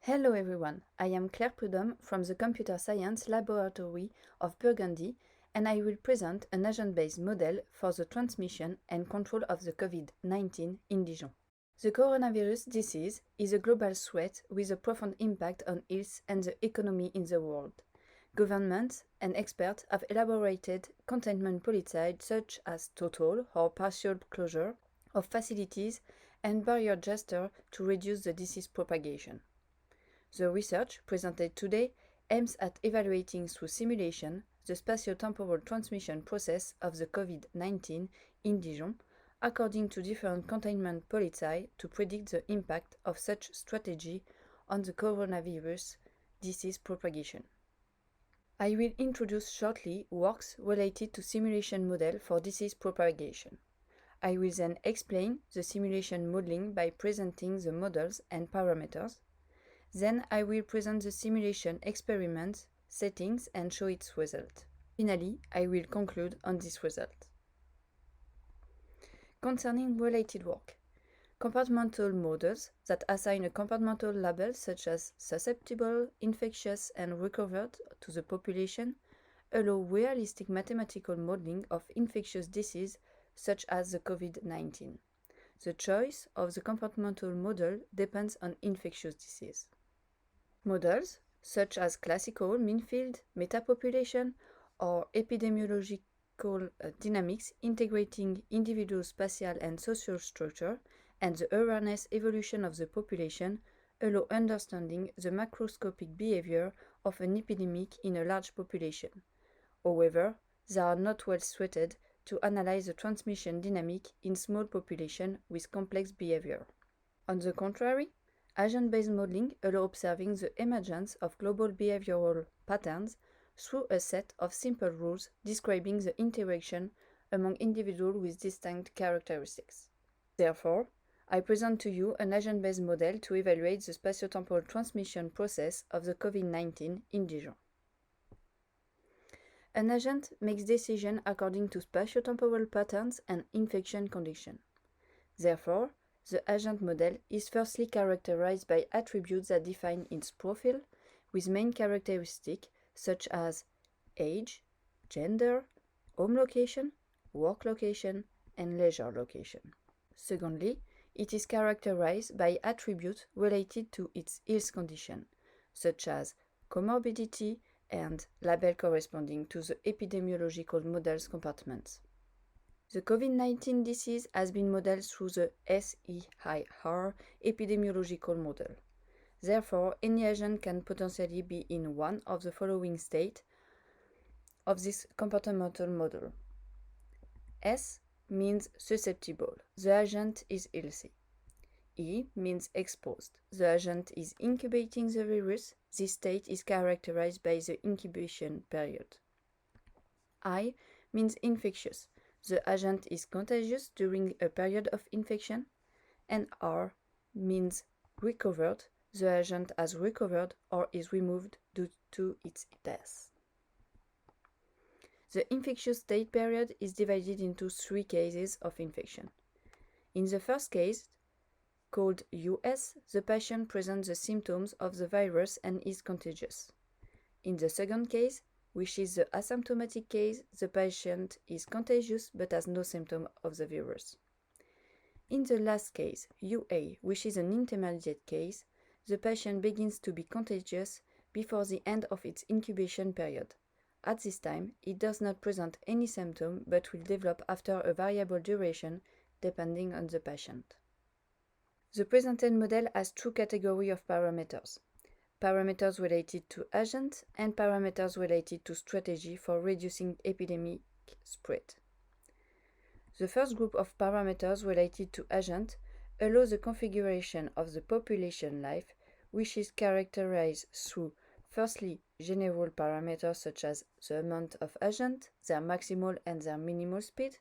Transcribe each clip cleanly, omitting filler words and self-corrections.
Hello everyone, I am Claire Prudhomme from the Computer Science Laboratory of Burgundy, and I will present an agent-based model for the transmission and control of the COVID-19 in Dijon. The coronavirus disease is a global threat with a profound impact on health and the economy in the world. Governments and experts have elaborated containment policies such as total or partial closure of facilities and barrier gestures to reduce the disease propagation. The research presented today aims at evaluating through simulation the spatio-temporal transmission process of the COVID-19 in Dijon, according to different containment policies to predict the impact of such strategy on the coronavirus disease propagation. I will introduce shortly works related to simulation model for disease propagation. I will then explain the simulation modeling by presenting the models and parameters. Then I will present the simulation experiment, settings and show its result. Finally, I will conclude on this result. Concerning related work, compartmental models that assign a compartmental label such as susceptible, infectious and recovered to the population allow realistic mathematical modeling of infectious disease such as the COVID-19. The choice of the compartmental model depends on infectious disease. Models, such as classical mean-field, metapopulation, or epidemiological dynamics integrating individual spatial and social structure and the awareness evolution of the population, allow understanding the macroscopic behavior of an epidemic in a large population. However, they are not well suited to analyze the transmission dynamic in small population with complex behavior. On the contrary, agent-based modeling allows observing the emergence of global behavioral patterns through a set of simple rules describing the interaction among individuals with distinct characteristics. Therefore, I present to you an agent-based model to evaluate the spatiotemporal transmission process of the COVID-19 in Dijon. An agent makes decisions according to spatiotemporal patterns and infection conditions. Therefore, the agent model is firstly characterized by attributes that define its profile, with main characteristics such as age, gender, home location, work location, and leisure location. Secondly, it is characterized by attributes related to its health condition, such as comorbidity and label corresponding to the epidemiological model's compartments. The COVID-19 disease has been modeled through the SEIR epidemiological model. Therefore, any agent can potentially be in one of the following states of this compartmental model. S means susceptible, the agent is healthy. E means exposed, the agent is incubating the virus, this state is characterized by the incubation period. I means infectious, the agent is contagious during a period of infection, and R means recovered, the agent has recovered or is removed due to its death. The infectious state period is divided into 3 cases of infection. In the first case, called US, the patient presents the symptoms of the virus and is contagious. In the second case, which is the asymptomatic case, the patient is contagious but has no symptom of the virus. In the last case, UA, which is an intermediate case, the patient begins to be contagious before the end of its incubation period. At this time, it does not present any symptom but will develop after a variable duration depending on the patient. The presented model has 2 categories of parameters. Parameters related to agent and parameters related to strategy for reducing epidemic spread. The first group of parameters related to agent allows the configuration of the population life, which is characterized through, firstly, general parameters such as the amount of agent, their maximal and their minimal speed.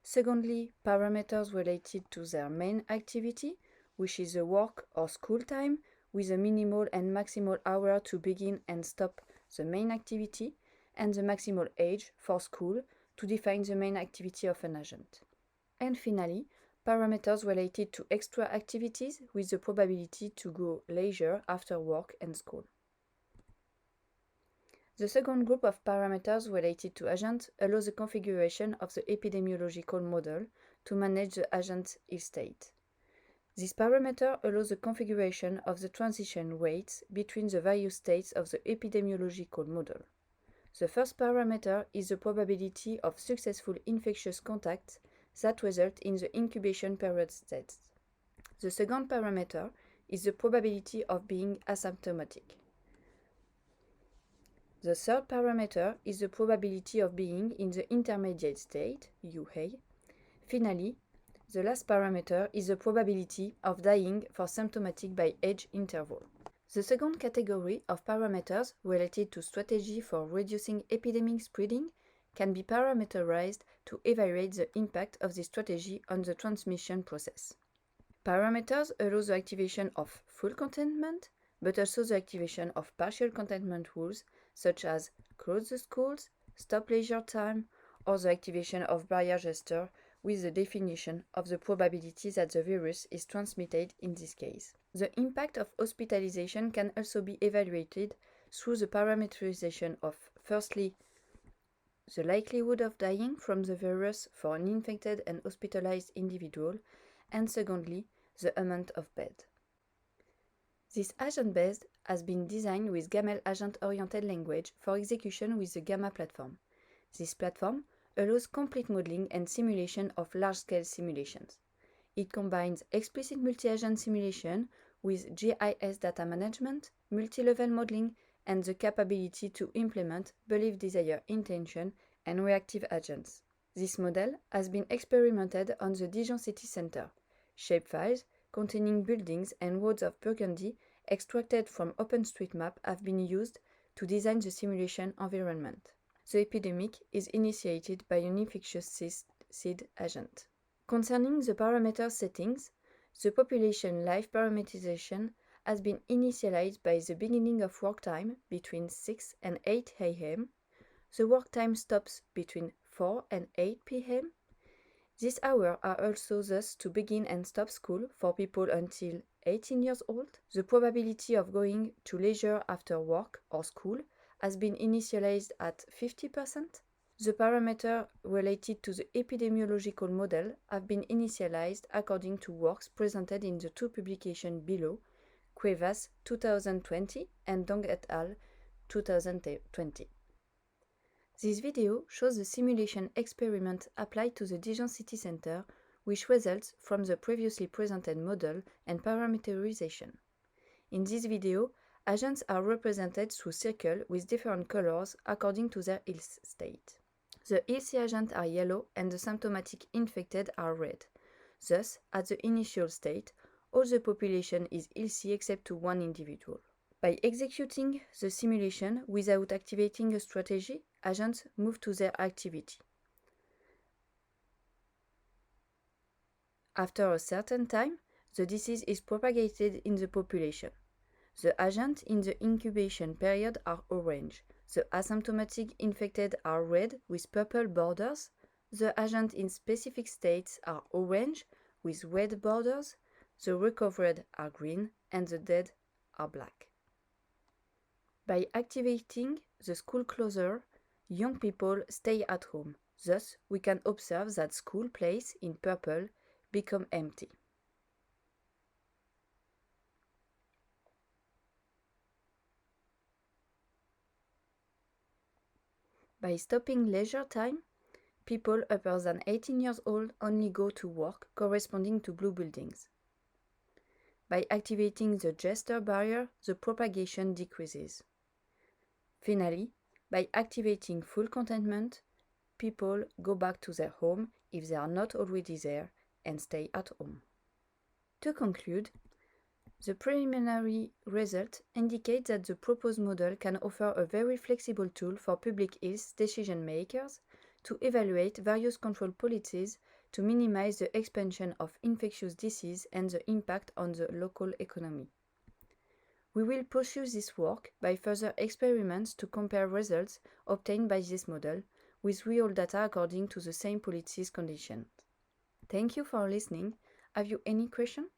Secondly, parameters related to their main activity, which is the work or school time, with a minimal and maximal hour to begin and stop the main activity, and the maximal age for school to define the main activity of an agent. And finally, parameters related to extra activities with the probability to go leisure after work and school. The second group of parameters related to agents allows the configuration of the epidemiological model to manage the agent's ill state. This parameter allows the configuration of the transition rates between the various states of the epidemiological model. The first parameter is the probability of successful infectious contacts that result in the incubation period states. The second parameter is the probability of being asymptomatic. The third parameter is the probability of being in the intermediate state, UA. Finally, the last parameter is the probability of dying for symptomatic by age interval. The second category of parameters related to strategy for reducing epidemic spreading can be parameterized to evaluate the impact of this strategy on the transmission process. Parameters allow the activation of full containment, but also the activation of partial containment rules such as close the schools, stop leisure time, or the activation of barrier gesture with the definition of the probability that the virus is transmitted in this case. The impact of hospitalization can also be evaluated through the parameterization of, firstly, the likelihood of dying from the virus for an infected and hospitalized individual, and secondly, the amount of bed. This agent base has been designed with GAML agent-oriented language for execution with the Gamma platform. This platform allows complete modeling and simulation of large-scale simulations. It combines explicit multi-agent simulation with GIS data management, multi-level modeling, and the capability to implement belief, desire, intention, and reactive agents. This model has been experimented on the Dijon City Center. Shapefiles containing buildings and roads of Burgundy extracted from OpenStreetMap have been used to design the simulation environment. The epidemic is initiated by an infectious seed agent. Concerning the parameter settings, the population life parameterization has been initialized by the beginning of work time between 6 and 8 a.m. The work time stops between 4 and 8 p.m. These hours are also thus to begin and stop school for people until 18 years old. The probability of going to leisure after work or school has been initialized at 50%. The parameters related to the epidemiological model have been initialized according to works presented in the two publications below, Cuevas 2020 and Dong et al. 2020. This video shows the simulation experiment applied to the Dijon City Center, which results from the previously presented model and parameterization. In this video, agents are represented through circles with different colors according to their ill state. The ill agents are yellow and the symptomatic infected are red. Thus, at the initial state, all the population is ill except to one individual. By executing the simulation without activating a strategy, agents move to their activity. After a certain time, the disease is propagated in the population. The agents in the incubation period are orange. The asymptomatic infected are red with purple borders. The agents in specific states are orange with red borders. The recovered are green and the dead are black. By activating the school closure, young people stay at home. Thus, we can observe that school places in purple become empty. By stopping leisure time, people upper than 18 years old only go to work corresponding to blue buildings. By activating the gesture barrier, the propagation decreases. Finally, by activating full containment, people go back to their home if they are not already there and stay at home. To conclude, the preliminary results indicate that the proposed model can offer a very flexible tool for public health decision makers to evaluate various control policies to minimize the expansion of infectious disease and the impact on the local economy. We will pursue this work by further experiments to compare results obtained by this model with real data according to the same policies conditions. Thank you for listening. Have you any question?